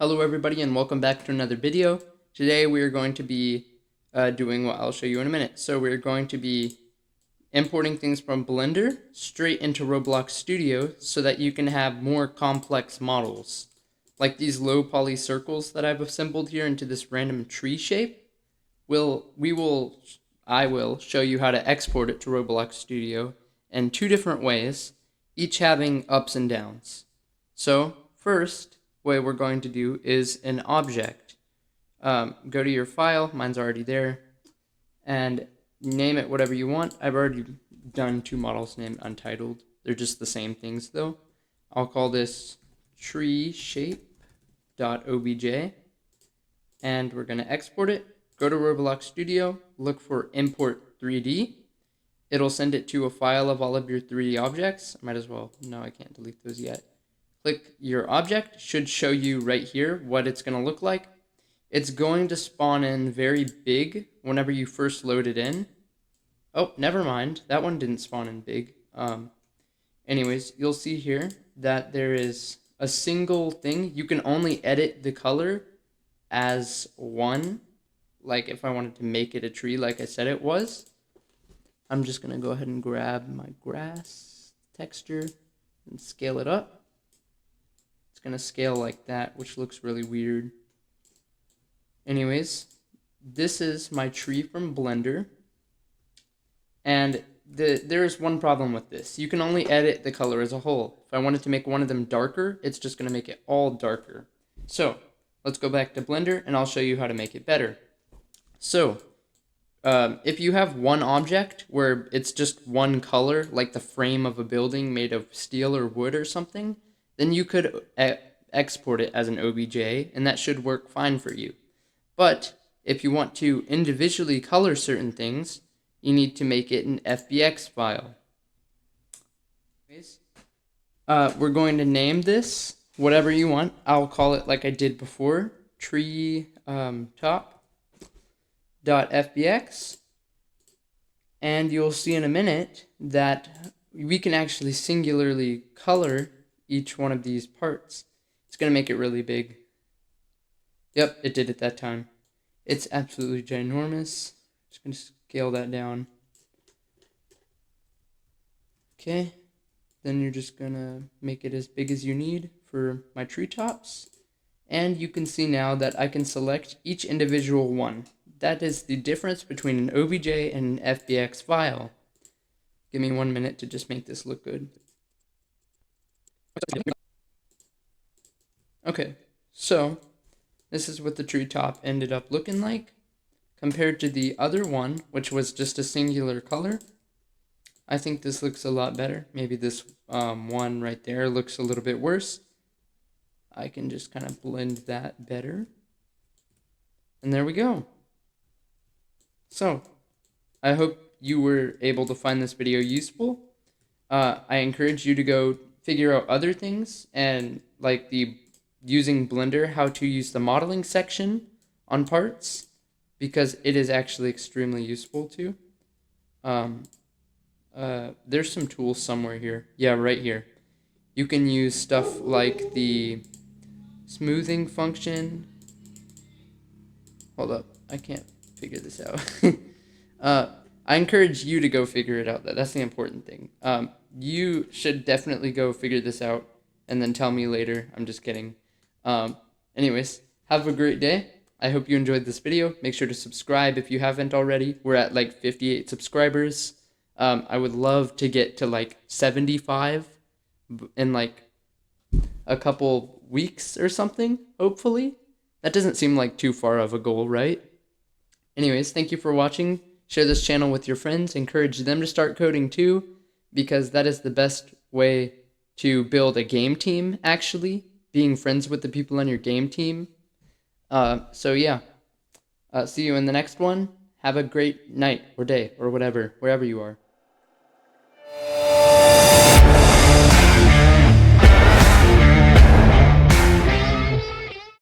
Hello everybody and welcome back to another video. Today we are going to be doing what I'll show you in a minute. So we're going to be importing things from Blender straight into Roblox Studio so that you can have more complex models. Like these low poly circles that I've assembled here into this random tree shape. I will show you how to export it to Roblox Studio in two different ways, each having ups and downs. So first way we're going to do is an object. Go to your file, mine's already there, and name it whatever you want. I've already done two models named Untitled. They're just the same things though. I'll call this tree shape.obj, and we're going to export it. Go to Roblox Studio, look for import 3D. It'll send it to a file of all of your 3D objects. I might as well, no, I can't delete those yet. Click your object, should show you right here what it's going to look like. It's going to spawn in very big whenever you first load it in. Oh, never mind. That one didn't spawn in big. Anyways, you'll see here that there is a single thing. You can only edit the color as one. Like if I wanted to make it a tree like I said it was. I'm just going to go ahead and grab my grass texture and scale it up. Going to scale like that, which looks really weird. Anyways, this is my tree from Blender, and there is one problem with this. You can only edit the color as a whole. If I wanted to make one of them darker, it's just going to make it all darker. So let's go back to Blender and I'll show you how to make it better. So if you have one object where it's just one color, like the frame of a building made of steel or wood or something, then you could export it as an OBJ, and that should work fine for you. But if you want to individually color certain things, you need to make it an FBX file. We're going to name this whatever you want. I'll call it like I did before, tree top.fbx. And you'll see in a minute that we can actually singularly color each one of these parts. It's going to make it really big. Yep, it did it that time. It's absolutely ginormous. Just going to scale that down. Okay, then you're just going to make it as big as you need for my treetops. And you can see now that I can select each individual one. That is the difference between an OBJ and an FBX file. Give me 1 minute to just make this look good. Okay, so this is what the treetop ended up looking like compared to the other one, which was just a singular color. I think this looks a lot better. Maybe this one right there looks a little bit worse. I can just kind of blend that better. And there we go. So, I hope you were able to find this video useful. I encourage you to go figure out other things and like using Blender, how to use the modeling section on parts, because it is actually extremely useful too. There's some tools somewhere here. Yeah, right here. You can use stuff like the smoothing function. Hold up, I can't figure this out. I encourage you to go figure it out. That's the important thing. You should definitely go figure this out and then tell me later. I'm just kidding. Anyways, have a great day. I hope you enjoyed this video. Make sure to subscribe if you haven't already. We're at like 58 subscribers. I would love to get to like 75 in like a couple weeks or something, hopefully. That doesn't seem like too far of a goal, right? Anyways, thank you for watching. Share this channel with your friends. Encourage them to start coding too, because that is the best way to build a game team, actually. Being friends with the people on your game team. So yeah, see you in the next one. Have a great night or day or whatever, wherever you are.